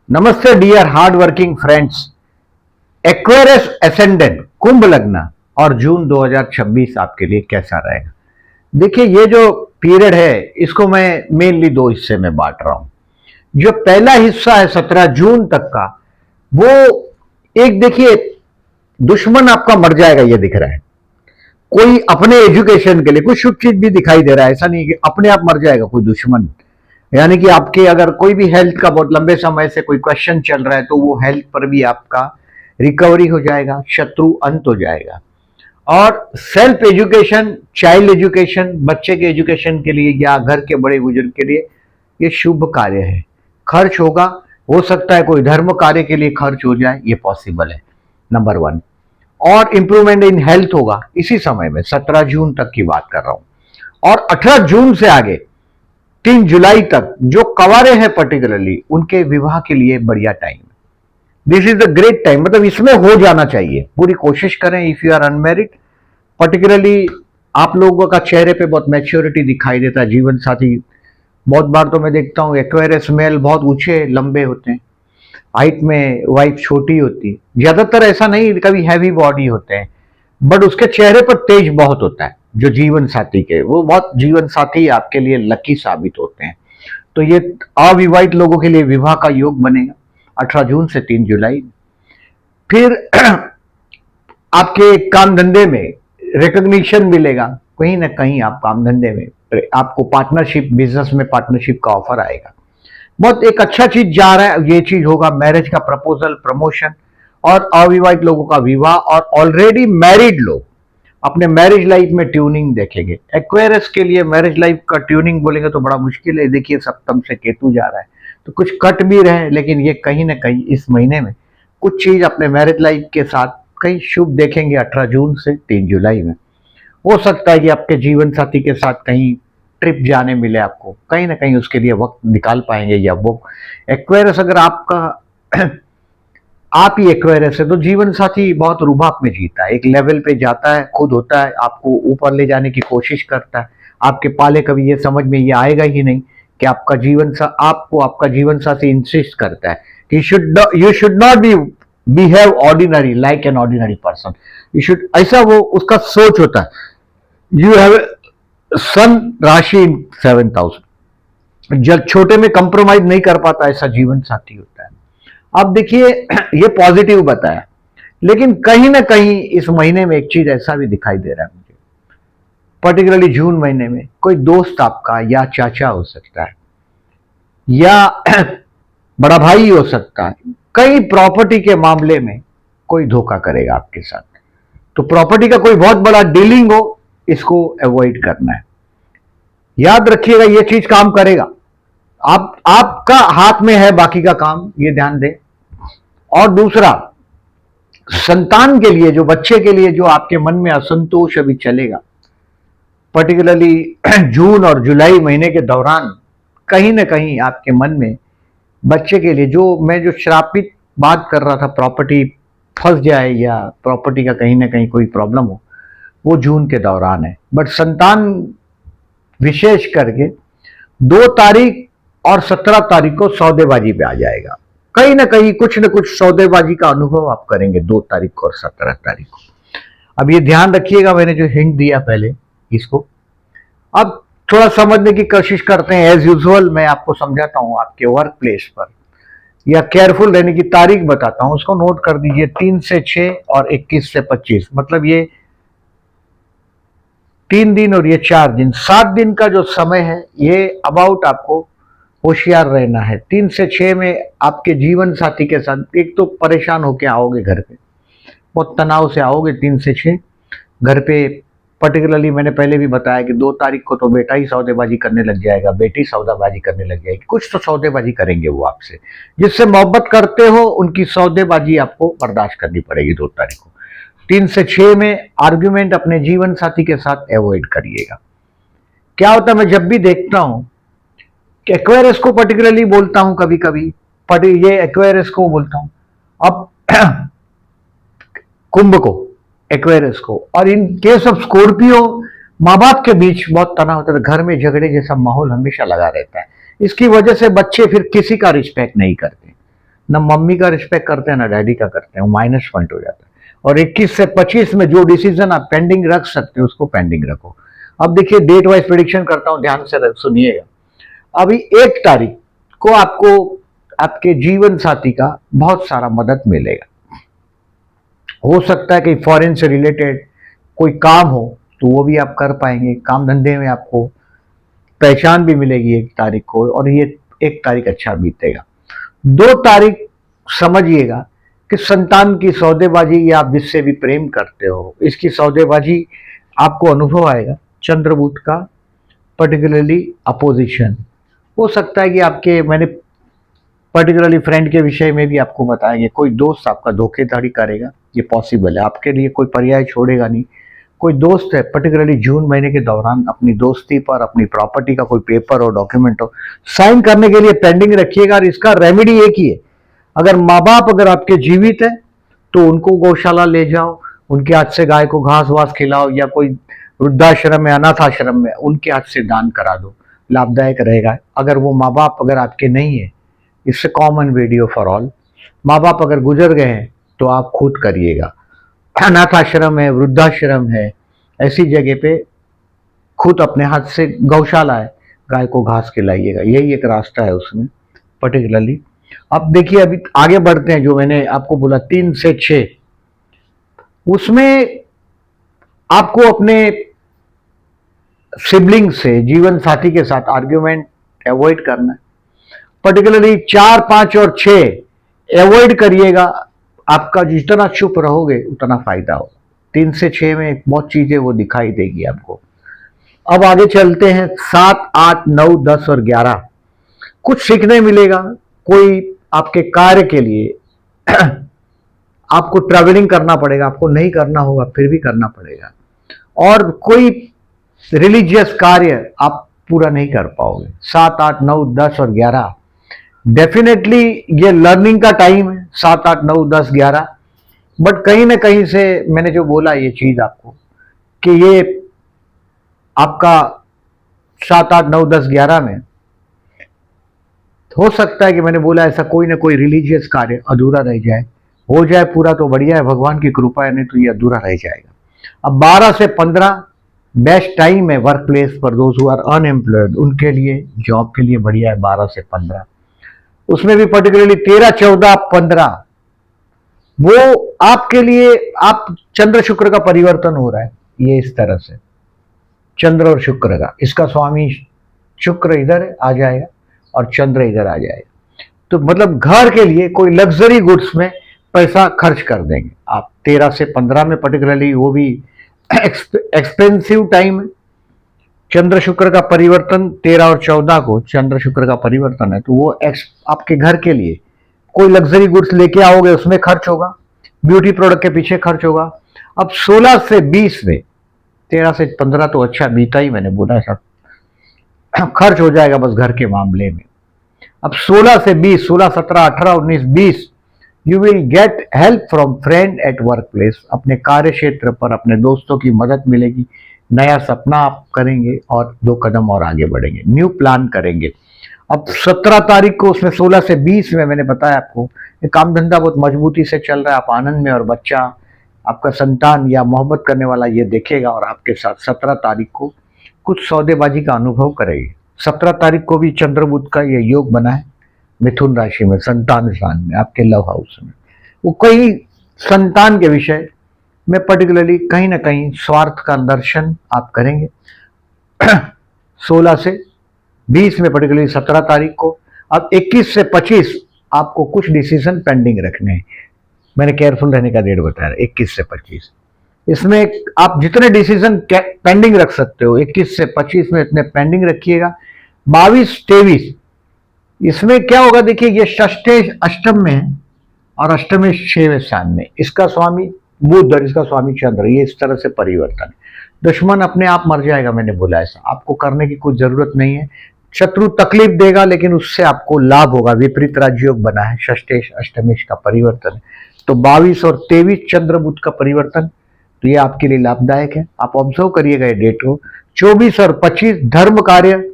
नमस्ते dear hard working friends. Aquarius ascendant Kumbh लग्न और जून 2026 आपके लिए कैसा रहेगा? देखिए, ये जो पीरियड है इसको मैं मेनली दो हिस्से में बांट रहा हूं। जो पहला हिस्सा है 17 जून तक का, वो एक देखिए, दुश्मन आपका मर जाएगा ये दिख रहा है। कोई अपने एजुकेशन के लिए कुछ शुभ चीज भी दिखाई दे रहा है, ऐसा नहीं कि अपने आप मर जाएगा कोई दुश्मन। यानी कि आपके अगर कोई भी हेल्थ का बहुत लंबे समय से कोई क्वेश्चन चल रहा है तो वो हेल्थ पर भी आपका रिकवरी हो जाएगा, शत्रु अंत हो जाएगा। और सेल्फ एजुकेशन, चाइल्ड एजुकेशन, बच्चे के एजुकेशन के लिए या घर के बड़े बुजुर्ग के लिए ये शुभ कार्य है। खर्च होगा, हो सकता है कोई धर्म कार्य के लिए खर्च हो जाए, ये पॉसिबल है, नंबर वन। और इंप्रूवमेंट इन हेल्थ होगा इसी समय में, 17 जून तक की बात कर रहा हूं। और 18 जून से आगे 3 जुलाई तक जो कवारे हैं पर्टिकुलरली उनके विवाह के लिए बढ़िया time. This is the great time, मतलब इसमें हो जाना चाहिए, पूरी कोशिश करें। If you are unmarried, particularly आप लोगों का चेहरे पे बहुत मैच्योरिटी दिखाई देता है। जीवन साथी बहुत बार तो मैं देखता हूँ एक्वेरियस मेल बहुत ऊंचे लंबे होते हैं, हाइट में वाइफ छोटी होती है। ज्यादातर ऐसा नहीं, कभी हैवी बॉडी होते हैं, बट उसके चेहरे पर तेज बहुत होता है। जो जीवन साथी के, वो बहुत जीवन साथी आपके लिए लकी साबित होते हैं। तो ये अविवाहित लोगों के लिए विवाह का योग बनेगा 18 जून से 3 जुलाई। फिर आपके काम धंधे में रिकॉग्निशन मिलेगा, कहीं ना कहीं आप काम धंधे में आपको पार्टनरशिप, बिजनेस में पार्टनरशिप का ऑफर आएगा। बहुत एक अच्छा चीज जा रहा है, ये चीज होगा मैरिज का प्रपोजल, प्रमोशन और अविवाहित लोगों का विवाह। और ऑलरेडी मैरिड लोग अपने मैरिज लाइफ में ट्यूनिंग देखेंगे। एक्वेरियस के लिए मैरिज लाइफ का ट्यूनिंग बोलेंगे तो बड़ा मुश्किल है। देखिए, सप्तम से केतु जा रहा है तो कुछ कट भी रहे, लेकिन ये कहीं ना कहीं इस महीने में कुछ चीज अपने मैरिज लाइफ के साथ कहीं शुभ देखेंगे। 18 जून से 3 जुलाई में हो सकता है कि आपके जीवन साथी के साथ कहीं ट्रिप जाने मिले आपको, कहीं ना कहीं उसके लिए वक्त निकाल पाएंगे। या वो एक्वेरियस अगर आपका आप ही एक्वेरियस है तो जीवन साथी बहुत रुबाब में जीता है, एक लेवल पे जाता है, खुद होता है, आपको ऊपर ले जाने की कोशिश करता है। आपके पाले कभी ये समझ में ये आएगा ही नहीं कि आपका जीवन साथी इंसिस्ट करता है कि you should not be behave ordinary like an ordinary person. You should, ऐसा वो उसका सोच होता है। यू हैव सन राशि इन 7th हाउस, जब छोटे में कंप्रोमाइज नहीं कर पाता, ऐसा जीवन साथी होता है। अब देखिए, ये पॉजिटिव बताया, लेकिन कहीं ना कहीं इस महीने में एक चीज ऐसा भी दिखाई दे रहा है मुझे, पर्टिकुलरली जून महीने में कोई दोस्त आपका या चाचा हो सकता है या बड़ा भाई हो सकता है, कई प्रॉपर्टी के मामले में कोई धोखा करेगा आपके साथ। तो प्रॉपर्टी का कोई बहुत बड़ा डीलिंग हो, इसको अवॉइड करना है। याद रखिएगा, ये चीज काम करेगा। आपका हाथ में है बाकी का काम, ये ध्यान दें। और दूसरा, संतान के लिए, जो बच्चे के लिए जो आपके मन में असंतोष अभी चलेगा, पर्टिकुलरली जून और जुलाई महीने के दौरान, कहीं ना कहीं आपके मन में बच्चे के लिए जो श्रापित बात कर रहा था, प्रॉपर्टी फंस जाए या प्रॉपर्टी का कहीं ना कहीं कोई प्रॉब्लम हो, वो जून के दौरान है। बट संतान विशेष करके 2 तारीख और 17 तारीख को सौदेबाजी पे आ जाएगा। कहीं ना कहीं कुछ न कुछ सौदेबाजी का अनुभव आप करेंगे 2 तारीख को और 17 तारीख को। अब ये ध्यान रखिएगा, मैंने जो हिंट दिया पहले इसको अब थोड़ा समझने की कोशिश करते हैं। एज यूजुअल मैं आपको समझाता हूं आपके वर्क प्लेस पर, या केयरफुल रहने की तारीख बताता हूं, उसको नोट कर दीजिए। 3 से 6 और 21 से 25, मतलब ये 3 दिन और ये 4 दिन, 7 दिन का जो समय है, ये अबाउट आपको होशियार रहना है। 3 से 6 में आपके जीवन साथी के साथ एक तो परेशान होके आओगे, घर पे बहुत तनाव से आओगे। 3 से 6 घर पे, पर्टिकुलरली मैंने पहले भी बताया कि 2 तारीख को तो बेटा ही सौदेबाजी करने लग जाएगा, बेटी सौदेबाजी करने लग जाएगी, कुछ तो सौदेबाजी करेंगे वो आपसे। जिससे मोहब्बत करते हो उनकी सौदेबाजी आपको बर्दाश्त करनी पड़ेगी 2 तारीख को। 3 से 6 में आर्ग्यूमेंट अपने जीवन साथी के साथ अवॉइड करिएगा। क्या होता है, मैं जब भी देखता हूं कि एक्वेरियस को पर्टिकुलरली बोलता हूं, कभी कभी ये एक्वेरियस को बोलता हूं, अब कुंभ को, एक्वेरियस को, और इन केस ऑफ स्कॉर्पियो माँ बाप के बीच बहुत तनाव होता है, घर में झगड़े जैसा माहौल हमेशा लगा रहता है। इसकी वजह से बच्चे फिर किसी का रिस्पेक्ट नहीं करते। ना मम्मी का रिस्पेक्ट करते हैं ना डैडी का करते हैं, वो माइनस पॉइंट हो जाता है। और 21 से 25 में जो डिसीजन आप पेंडिंग रख सकते हो उसको पेंडिंग रखो। अब देखिए डेट वाइज प्रिडिक्शन करता हूं, ध्यान से सुनिएगा। अभी 1 तारीख को आपको आपके जीवन साथी का बहुत सारा मदद मिलेगा। हो सकता है कि फॉरेन से रिलेटेड कोई काम हो तो वो भी आप कर पाएंगे। काम धंधे में आपको पहचान भी मिलेगी 1 तारीख को, और ये 1 तारीख अच्छा बीतेगा। 2 तारीख समझिएगा कि संतान की सौदेबाजी या आप जिससे भी प्रेम करते हो इसकी सौदेबाजी आपको अनुभव आएगा। चंद्रबुध का पर्टिकुलरली अपोजिशन हो सकता है कि आपके, मैंने पर्टिकुलरली फ्रेंड के विषय में भी आपको बताया कि कोई दोस्त आपका धोखेधड़ी करेगा, ये पॉसिबल है। आपके लिए कोई पर्याय छोड़ेगा नहीं। कोई दोस्त है पर्टिकुलरली जून महीने के दौरान अपनी दोस्ती पर, अपनी प्रॉपर्टी का कोई पेपर हो, डॉक्यूमेंट हो, साइन करने के लिए पेंडिंग रखिएगा। और इसका रेमेडी एक ही है, अगर माँ बाप अगर आपके जीवित है तो उनको गौशाला ले जाओ, उनके हाथ से गाय को घास वास खिलाओ, या कोई वृद्धाश्रम में, अनाथ आश्रम में उनके हाथ से दान करा दो, लाभदायक रहेगा। अगर वो माँ बाप अगर आपके नहीं है, इससे कॉमन वीडियो फॉर ऑल, माँ बाप अगर गुजर गए हैं तो आप खुद करिएगा। अनाथ आश्रम है, वृद्धाश्रम है, ऐसी जगह पे खुद अपने हाथ से, गौशाला है, गाय को घास खिलाइएगा। यही एक रास्ता है उसमें पर्टिकुलरली। अब देखिए अभी आगे बढ़ते हैं, जो मैंने आपको बोला 3 से 6, उसमें आपको अपने सिबलिंग से, जीवन साथी के साथ आर्ग्यूमेंट अवॉइड करना है। पर्टिकुलरली 4, 5 और 6 अवॉइड करिएगा। आपका जितना चुप रहोगे उतना फायदा होगा। 3 से 6 में बहुत चीजें वो दिखाई देगी आपको। अब आगे चलते हैं 7, 8, 9, 10 और 11। कुछ सीखने मिलेगा। कोई आपके कार्य के लिए आपको ट्रैवलिंग करना पड़ेगा, आपको नहीं करना होगा फिर भी करना पड़ेगा। और कोई रिलीजियस कार्य आप पूरा नहीं कर पाओगे। 7, 8, 9, 10 और 11 डेफिनेटली ये लर्निंग का टाइम है। 7, 8, 9, 10, 11। बट कहीं ना कहीं से मैंने जो बोला ये चीज आपको कि ये आपका 7, 8, 9, 10, 11 में हो सकता है कि मैंने बोला ऐसा कोई ना कोई रिलीजियस कार्य अधूरा रह जाए। हो जाए पूरा तो बढ़िया है, भगवान की कृपा है, नहीं तो ये अधूरा रह जाएगा। अब 12 से 15 बेस्ट टाइम है वर्क प्लेस पर। दोज हु आर अनएम्प्लॉयड उनके लिए, जॉब के लिए बढ़िया है 12 से 15। उसमें भी पर्टिकुलरली 13, 14, 15 वो आपके लिए, आप चंद्र शुक्र का परिवर्तन हो रहा है ये इस तरह से, चंद्र और शुक्र का। इसका स्वामी शुक्र इधर आ जाएगा और चंद्र इधर आ जाएगा। तो मतलब घर के लिए कोई लग्जरी गुड्स में पैसा खर्च कर देंगे आप 13 से 15 में पर्टिकुलरली। वो भी एक्सपेंसिव टाइम है। चंद्र शुक्र का परिवर्तन 13 और 14 को चंद्र शुक्र का परिवर्तन है, तो वो आपके घर के लिए कोई लग्जरी गुड्स लेके आओगे, उसमें खर्च होगा, ब्यूटी प्रोडक्ट के पीछे खर्च होगा। अब 16 से 20 में, 13 से 15 तो अच्छा बीता ही, मैंने बोला सब खर्च हो जाएगा बस घर के मामले में। अब 16 से 20, 16, 17, 18, 19, 20 you will get help from friend at work place. अपने कार्य क्षेत्र पर अपने दोस्तों की मदद मिलेगी। नया सपना आप करेंगे और 2 कदम और आगे बढ़ेंगे, न्यू प्लान करेंगे। अब 17 तारीख को, उसमें 16 से 20 में मैंने बताया आपको, काम धंधा बहुत मजबूती से चल रहा है, आप आनंद में, और बच्चा आपका संतान या मोहब्बत करने वाला ये देखेगा और आपके साथ 17 तारीख को कुछ सौदेबाजी का अनुभव करेगी। 17 तारीख को भी चंद्रबुध का ये योग बना है मिथुन राशि में, संतान स्थान में, आपके लव हाउस में। वो कई संतान के विषय में पर्टिकुलरली कहीं ना कहीं स्वार्थ का दर्शन आप करेंगे 16 से 20 में, पर्टिकुलरली 17 तारीख को। अब 21 से 25 आपको कुछ डिसीजन पेंडिंग रखने हैं। मैंने केयरफुल रहने का डेट बताया, 21 से 25। इसमें आप जितने डिसीजन पेंडिंग रख सकते हो 21 से 25 में इतने पेंडिंग रखिएगा। 22, 23 इसमें क्या होगा, देखिए ये षष्ठे अष्टम में है और अष्टमे 6वें स्थान में। इसका स्वामी बुध और इसका स्वामी चंद्र, ये इस तरह से परिवर्तन है। दुश्मन अपने आप मर जाएगा, मैंने बोला ऐसा, आपको करने की कोई जरूरत नहीं है। शत्रु तकलीफ देगा लेकिन उससे आपको लाभ होगा। विपरीत राजयोग बना है, षष्ठेश अष्टमेश का परिवर्तन है। तो 22 और 23 चंद्र बुध का परिवर्तन, तो ये आपके लिए लाभदायक है। आप ऑब्जर्व करिएगा ये डेट को। 24 और 25 धर्म कार्य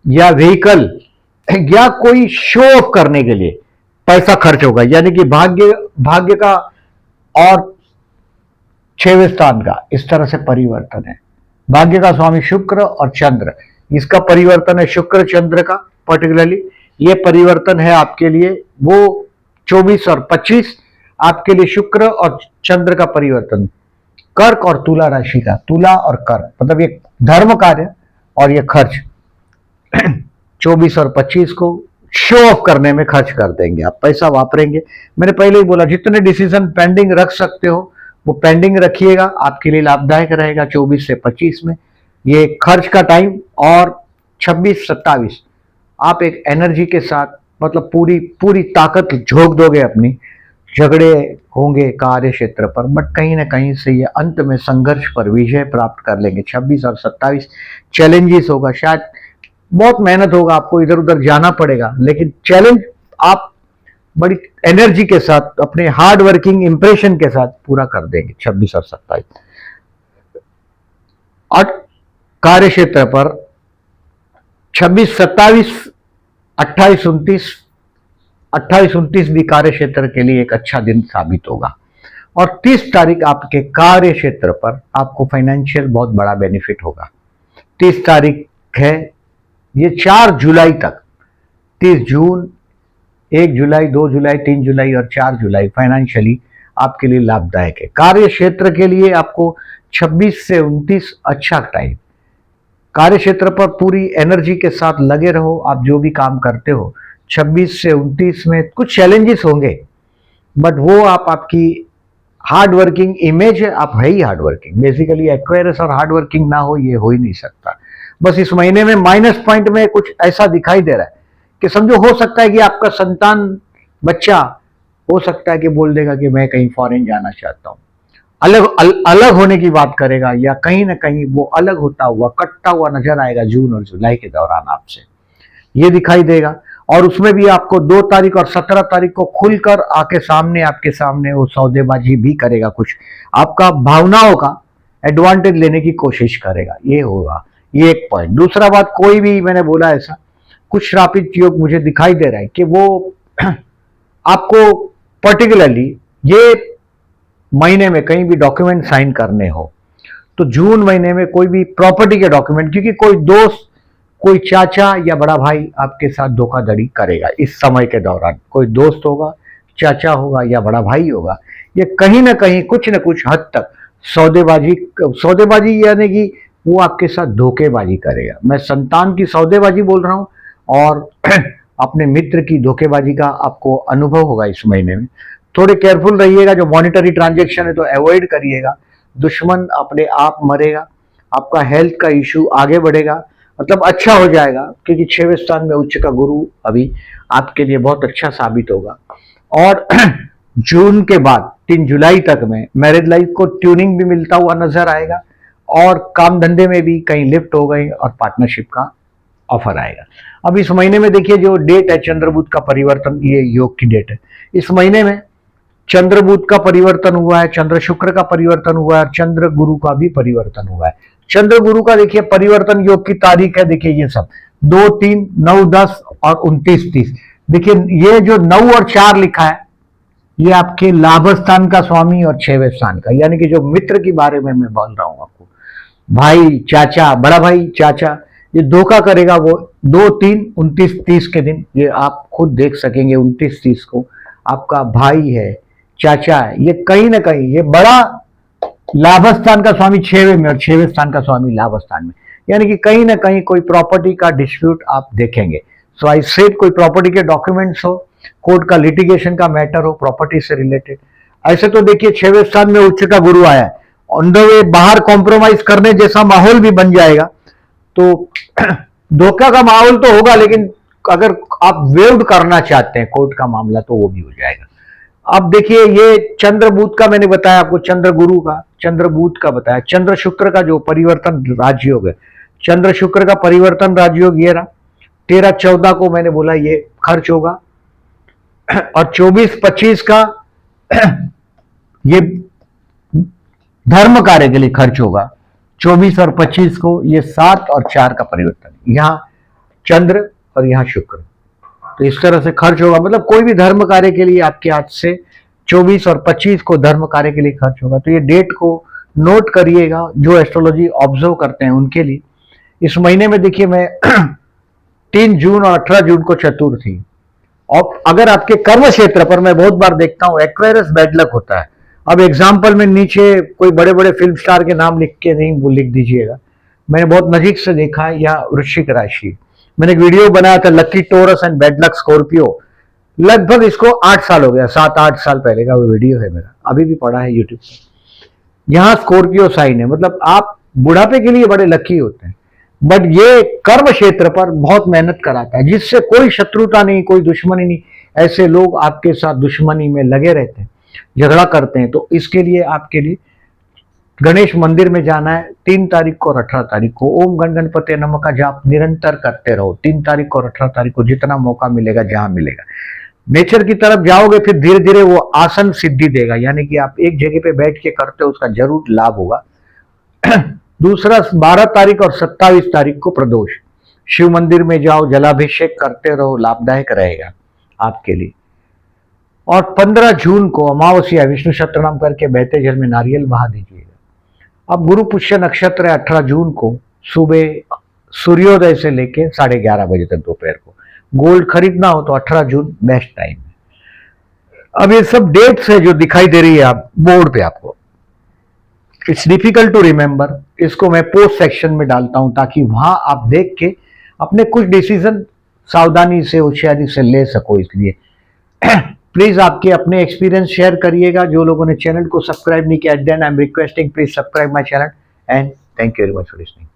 या व्हीकल या कोई शो ऑफ करने के लिए पैसा खर्च होगा, यानी कि भाग्य भाग्य का और 6वें स्थान का इस तरह से परिवर्तन है। भाग्य का स्वामी शुक्र और चंद्र, इसका परिवर्तन है शुक्र चंद्र का। पर्टिकुलरली ये परिवर्तन है आपके लिए वो 24 और 25 आपके लिए शुक्र और चंद्र का परिवर्तन। कर्क और तुला राशि का, तुला और कर्क मतलब ये धर्म कार्य और ये खर्च 24 और 25 को शो ऑफ करने में खर्च कर देंगे, आप पैसा वापरेंगे। मैंने पहले ही बोला जितने डिसीजन पेंडिंग रख सकते हो वो पेंडिंग रखिएगा, आपके लिए लाभदायक रहेगा 24 से 25 में ये खर्च का टाइम। और 26-27 आप एक एनर्जी के साथ मतलब पूरी पूरी ताकत झोंक दोगे अपनी, झगड़े होंगे कार्य क्षेत्र पर, बट कहीं ना कहीं से ये अंत में संघर्ष पर विजय प्राप्त कर लेंगे। 26 और 27 चैलेंजेस होगा, शायद बहुत मेहनत होगा, आपको इधर उधर जाना पड़ेगा, लेकिन चैलेंज आप बड़ी एनर्जी के साथ अपने हार्ड वर्किंग इंप्रेशन के साथ पूरा कर देंगे 26 और 27। और कार्य क्षेत्र पर 26, 27, 28, 29 भी कार्य क्षेत्र के लिए एक अच्छा दिन साबित होगा। और 30 तारीख आपके कार्य क्षेत्र पर आपको फाइनेंशियल बहुत बड़ा बेनिफिट होगा। 30 तारीख है ये 4 जुलाई तक, 30 जून, 1 जुलाई, 2 जुलाई, 3 जुलाई और 4 जुलाई फाइनेंशियली आपके लिए लाभदायक है। कार्य क्षेत्र के लिए आपको 26 से 29 अच्छा टाइम, कार्य क्षेत्र पर पूरी एनर्जी के साथ लगे रहो, आप जो भी काम करते हो। 26 से 29 में कुछ चैलेंजेस होंगे, बट वो आपकी हार्ड वर्किंग इमेज है, आप है ही हार्ड वर्किंग, बेसिकली एक्वायरस और हार्ड वर्किंग ना हो ये हो ही नहीं सकता। बस इस महीने में माइनस पॉइंट में कुछ ऐसा दिखाई दे रहा है कि समझो हो सकता है कि आपका संतान बच्चा हो सकता है कि बोल देगा कि मैं कहीं फॉरेन जाना चाहता हूं, अलग होने की बात करेगा, या कहीं ना कहीं वो अलग होता हुआ कटता हुआ नजर आएगा जून और जुलाई के दौरान आपसे, ये दिखाई देगा। और उसमें भी आपको 2 तारीख और 17 तारीख को खुलकर आपके सामने वो सौदेबाजी भी करेगा, कुछ आपका भावनाओं का एडवांटेज लेने की कोशिश करेगा, ये होगा, ये एक पॉइंट। दूसरा बात, कोई भी मैंने बोला ऐसा कुछ श्रापित योग मुझे दिखाई दे रहा है कि वो आपको पर्टिकुलरली ये महीने में कहीं भी डॉक्यूमेंट साइन करने हो तो जून महीने में कोई भी प्रॉपर्टी के डॉक्यूमेंट, क्योंकि कोई दोस्त, कोई चाचा या बड़ा भाई आपके साथ धोखाधड़ी करेगा इस समय के दौरान। कोई दोस्त होगा, चाचा होगा या बड़ा भाई होगा, ये कहीं ना कहीं कुछ न कुछ हद तक सौदेबाजी यानी कि वो आपके साथ धोखेबाजी करेगा। मैं संतान की सौदेबाजी बोल रहा हूं और अपने मित्र की धोखेबाजी का आपको अनुभव होगा इस महीने में। थोड़े केयरफुल रहिएगा, जो मॉनिटरी ट्रांजैक्शन है तो अवॉइड करिएगा, दुश्मन अपने आप मरेगा, आपका हेल्थ का इशू आगे बढ़ेगा, मतलब अच्छा हो जाएगा, क्योंकि 6वें स्थान में उच्च का गुरु अभी आपके लिए बहुत अच्छा साबित होगा। और जून के बाद 3 जुलाई तक में मैरिज लाइफ को ट्यूनिंग भी मिलता हुआ नजर आएगा और काम धंधे में भी कहीं लिफ्ट हो गई और पार्टनरशिप का ऑफर आएगा। अब इस महीने में देखिए जो डेट है चंद्र बुध का परिवर्तन, ये योग की डेट है। इस महीने में चंद्र बुध का परिवर्तन हुआ है, चंद्र शुक्र का परिवर्तन हुआ है, चंद्र गुरु का भी परिवर्तन हुआ है। चंद्र गुरु का देखिए परिवर्तन योग की तारीख है, देखिए ये सब 2, 3, 9, 10 और 29, 30। देखिए ये जो 9 और 4 लिखा है ये आपके लाभ स्थान का स्वामी और 6वें स्थान का, यानी कि जो मित्र के बारे में मैं बोल रहा हूं आपको, भाई, चाचा, बड़ा भाई, चाचा, ये धोखा करेगा वो 2, 3, 29, 30 के दिन, ये आप खुद देख सकेंगे। 29, 30 को आपका भाई है, चाचा है, ये कहीं ना कहीं ये बड़ा लाभ स्थान का स्वामी 6वें में और 6वें स्थान का स्वामी लाभ स्थान में, यानी कि कहीं ना कहीं कोई प्रॉपर्टी का डिस्प्यूट आप देखेंगे। सो आई सेड कोई प्रॉपर्टी के डॉक्यूमेंट्स हो, कोर्ट का लिटिगेशन का मैटर हो प्रॉपर्टी से रिलेटेड। ऐसे तो देखिए 6वें स्थान में उच्च का गुरु आया है, ऑन द वे बाहर कॉम्प्रोमाइज करने जैसा माहौल भी बन जाएगा, तो धोखा का माहौल तो होगा, लेकिन अगर आप वेव्ड करना चाहते हैं कोर्ट का मामला तो वो भी हो जाएगा। अब देखिए ये चंद्र बुध का मैंने बताया आपको, चंद्र गुरु का, चंद्र बुध का बताया, चंद्र शुक्र का जो परिवर्तन राजयोग है, चंद्र शुक्र का परिवर्तन राजयोग ये रहा। 13-14 को मैंने बोला ये खर्च होगा और 24-25 का ये धर्म कार्य के लिए खर्च होगा। 24 और 25 को ये 7 और 4 का परिवर्तन, यहां चंद्र और यहां शुक्र, तो इस तरह से खर्च होगा, मतलब कोई भी धर्म कार्य के लिए आपके हाथ से 24 और 25 को धर्म कार्य के लिए खर्च होगा। तो ये डेट को नोट करिएगा, जो एस्ट्रोलॉजी ऑब्जर्व करते हैं उनके लिए। इस महीने में देखिए मैं 3 जून और 18 जून को चतुर्थी, और अगर आपके कर्म क्षेत्र पर मैं बहुत बार देखता हूं एक्वेरियस बैड लक होता है। अब एग्जाम्पल में नीचे कोई बड़े बड़े फिल्म स्टार के नाम लिख के नहीं लिख दीजिएगा, मैंने बहुत नजीक से देखा है। या वृश्चिक राशि, मैंने एक वीडियो बनाया था lucky Taurus and bad luck Scorpio, लगभग इसको 8 साल हो गया, 7-8 साल पहले का वो वीडियो है मेरा, अभी भी पड़ा है यूट्यूब पर। यहाँ स्कॉर्पियो साइन है, मतलब आप बुढ़ापे के लिए बड़े लकी होते हैं, बट ये कर्म क्षेत्र पर बहुत मेहनत कराता है, जिससे कोई शत्रुता नहीं, कोई दुश्मनी नहीं। ऐसे लोग आपके साथ दुश्मनी में लगे रहते हैं, झगड़ा करते हैं। तो इसके लिए आपके लिए गणेश मंदिर में जाना है 3 तारीख को और 18 तारीख को। ओम गण गणपति नमः का जाप निरंतर करते रहो 3 तारीख को और 18 तारीख को, जितना मौका मिलेगा, जहां मिलेगा। नेचर की तरफ जाओगे, फिर धीरे धीरे वो आसन सिद्धि देगा, यानी कि आप एक जगह पे बैठ के करते हो, उसका जरूर लाभ होगा। दूसरा 12 तारीख और 27 तारीख को प्रदोष, शिव मंदिर में जाओ, जलाभिषेक करते रहो, लाभदायक रहेगा आपके लिए। और 15 जून को अमावस्या, विष्णु सहस्त्रनाम करके बहते जल में नारियल बहा दीजिएगा। अब गुरु पुष्य नक्षत्र है 18 जून को, सुबह सूर्योदय से लेके 11:30 बजे तक दोपहर को। गोल्ड खरीदना हो तो 18 जून बेस्ट टाइम है। अब ये सब डेट्स है जो दिखाई दे रही है आप बोर्ड पे आपको, इट्स डिफिकल्ट टू रिमेंबर। इसको मैं पोस्ट सेक्शन में डालता हूं ताकि वहां आप देख के अपने कुछ डिसीजन सावधानी से, होशियारी से ले सको। इसलिए प्लीज आपके अपने एक्सपीरियंस शेयर करिएगा। जो लोगों ने चैनल को सब्सक्राइब नहीं किया, then I am requesting please subscribe my channel and thank you very much for listening.